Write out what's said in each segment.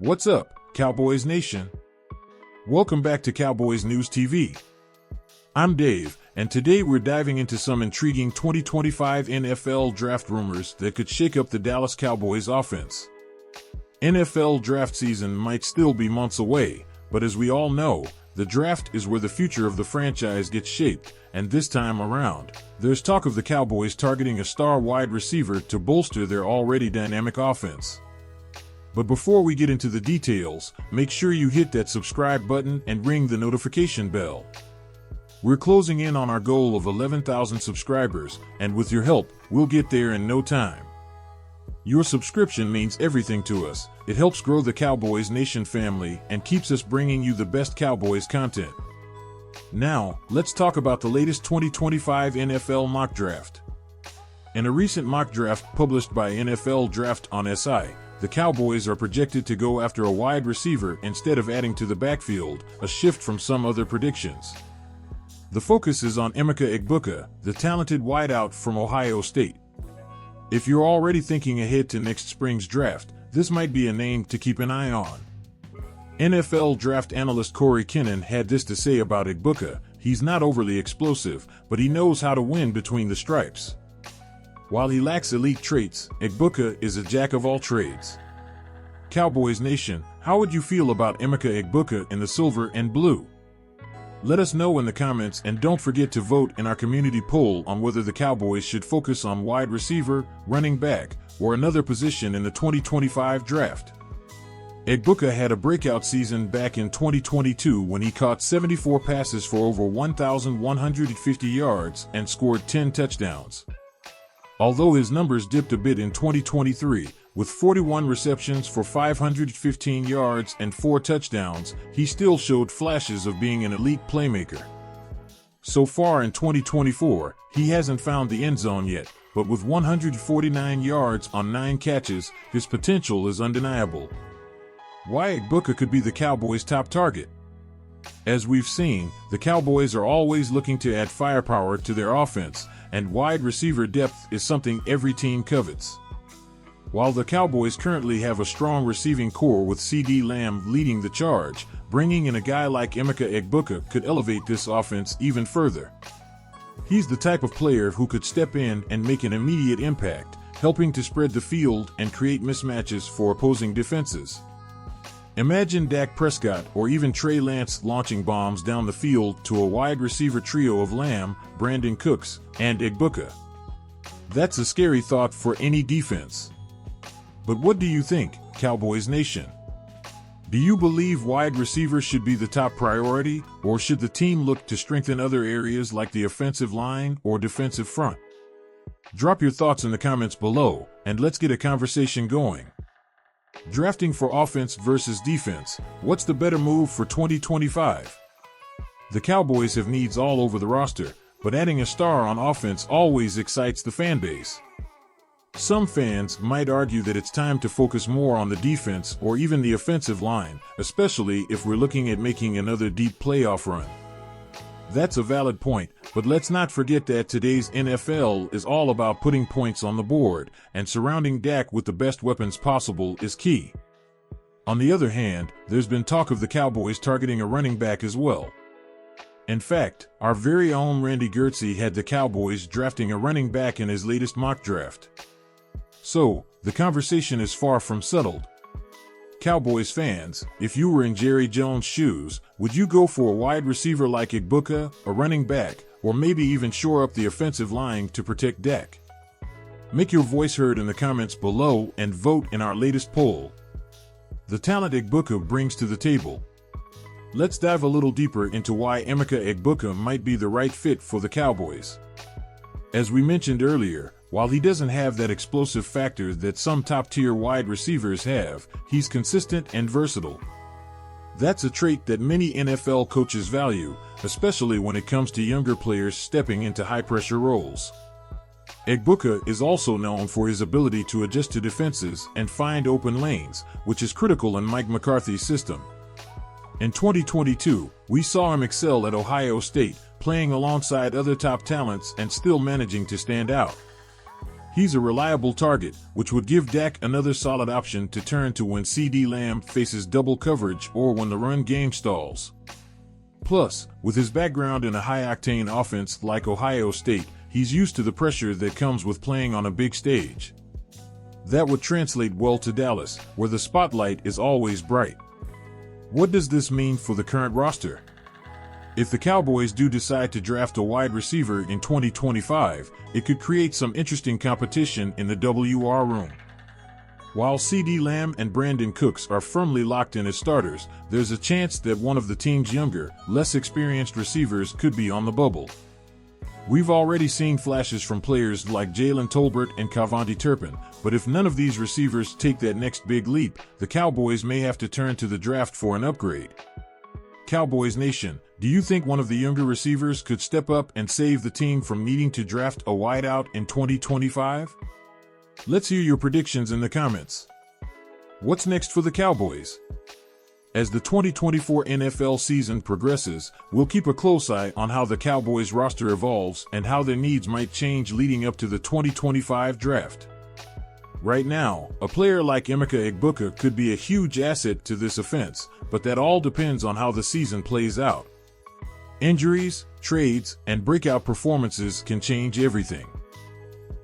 What's up, Cowboys Nation? Welcome back to Cowboys News TV. I'm Dave, and today we're diving into some intriguing 2025 NFL draft rumors that could shake up the Dallas Cowboys offense. NFL draft season might still be months away, but as we all know, the draft is where the future of the franchise gets shaped, and this time around, there's talk of the Cowboys targeting a star wide receiver to bolster their already dynamic offense. But before we get into the details, make sure you hit that subscribe button and ring the notification bell. We're closing in on our goal of 11,000 subscribers, and with your help, we'll get there in no time. Your subscription means everything to us. It helps grow the Cowboys Nation family and keeps us bringing you the best Cowboys content. Now, let's talk about the latest 2025 NFL mock draft. In a recent mock draft published by NFL Draft on SI, the Cowboys are projected to go after a wide receiver instead of adding to the backfield, a shift from some other predictions. The focus is on Emeka Egbuka, the talented wideout from Ohio State. If you're already thinking ahead to next spring's draft, this might be a name to keep an eye on. NFL draft analyst Corey Kinnan had this to say about Egbuka: "He's not overly explosive, but he knows how to win between the stripes. While he lacks elite traits, Egbuka is a jack of all trades." Cowboys Nation, how would you feel about Emeka Egbuka in the silver and blue? Let us know in the comments, and don't forget to vote in our community poll on whether the Cowboys should focus on wide receiver, running back, or another position in the 2025 draft. Egbuka had a breakout season back in 2022 when he caught 74 passes for over 1,150 yards and scored 10 touchdowns. Although his numbers dipped a bit in 2023, with 41 receptions for 515 yards and 4 touchdowns, he still showed flashes of being an elite playmaker. So far in 2024, he hasn't found the end zone yet, but with 149 yards on 9 catches, his potential is undeniable. Why Egbuka could be the Cowboys' top target? As we've seen, the Cowboys are always looking to add firepower to their offense, and wide receiver depth is something every team covets. While the Cowboys currently have a strong receiving core with CeeDee Lamb leading the charge, bringing in a guy like Emeka Egbuka could elevate this offense even further. He's the type of player who could step in and make an immediate impact, helping to spread the field and create mismatches for opposing defenses. Imagine Dak Prescott or even Trey Lance launching bombs down the field to a wide receiver trio of Lamb, Brandon Cooks, and Egbuka. That's a scary thought for any defense. But what do you think, Cowboys Nation? Do you believe wide receivers should be the top priority, or should the team look to strengthen other areas like the offensive line or defensive front? Drop your thoughts in the comments below, and let's get a conversation going. Drafting for offense versus defense, what's the better move for 2025? The Cowboys have needs all over the roster, but adding a star on offense always excites the fan base. Some fans might argue that it's time to focus more on the defense or even the offensive line, especially if we're looking at making another deep playoff run. That's a valid point, but let's not forget that today's NFL is all about putting points on the board, and surrounding Dak with the best weapons possible is key. On the other hand, there's been talk of the Cowboys targeting a running back as well. In fact, our very own Randy Gertze had the Cowboys drafting a running back in his latest mock draft. So, the conversation is far from settled. Cowboys fans, if you were in Jerry Jones' shoes, would you go for a wide receiver like Egbuka, a running back, or maybe even shore up the offensive line to protect Dak? Make your voice heard in the comments below and vote in our latest poll. The talent Egbuka brings to the table. Let's dive a little deeper into why Emeka Egbuka might be the right fit for the Cowboys. As we mentioned earlier, while he doesn't have that explosive factor that some top-tier wide receivers have, he's consistent and versatile. That's a trait that many NFL coaches value, especially when it comes to younger players stepping into high-pressure roles. Egbuka is also known for his ability to adjust to defenses and find open lanes, which is critical in Mike McCarthy's system. In 2022, we saw him excel at Ohio State, playing alongside other top talents and still managing to stand out. He's a reliable target, which would give Dak another solid option to turn to when CeeDee Lamb faces double coverage or when the run game stalls. Plus, with his background in a high-octane offense like Ohio State, he's used to the pressure that comes with playing on a big stage. That would translate well to Dallas, where the spotlight is always bright. What does this mean for the current roster? If the Cowboys do decide to draft a wide receiver in 2025, it could create some interesting competition in the WR room. While CeeDee Lamb and Brandon Cooks are firmly locked in as starters, there's a chance that one of the team's younger, less experienced receivers could be on the bubble. We've already seen flashes from players like Jalen Tolbert and Kavonte Turpin, but if none of these receivers take that next big leap, the Cowboys may have to turn to the draft for an upgrade. Cowboys Nation, do you think one of the younger receivers could step up and save the team from needing to draft a wideout in 2025? Let's hear your predictions in the comments. What's next for the Cowboys? As the 2024 NFL season progresses, we'll keep a close eye on how the Cowboys roster evolves and how their needs might change leading up to the 2025 draft. Right now, a player like Emeka Egbuka could be a huge asset to this offense, but that all depends on how the season plays out. Injuries, trades, and breakout performances can change everything.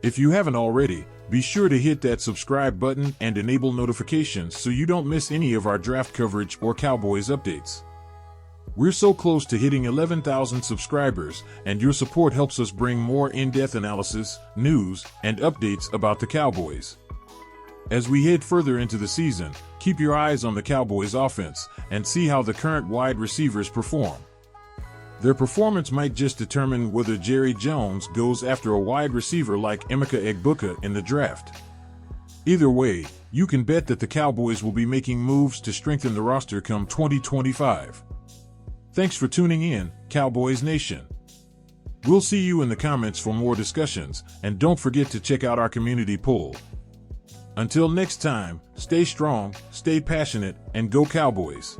If you haven't already, be sure to hit that subscribe button and enable notifications so you don't miss any of our draft coverage or Cowboys updates. We're so close to hitting 11,000 subscribers, and your support helps us bring more in-depth analysis, news, and updates about the Cowboys. As we head further into the season, keep your eyes on the Cowboys offense and see how the current wide receivers perform. Their performance might just determine whether Jerry Jones goes after a wide receiver like Emeka Egbuka in the draft. Either way, you can bet that the Cowboys will be making moves to strengthen the roster come 2025. Thanks for tuning in, Cowboys Nation. We'll see you in the comments for more discussions, and don't forget to check out our community poll. Until next time, stay strong, stay passionate, and go Cowboys!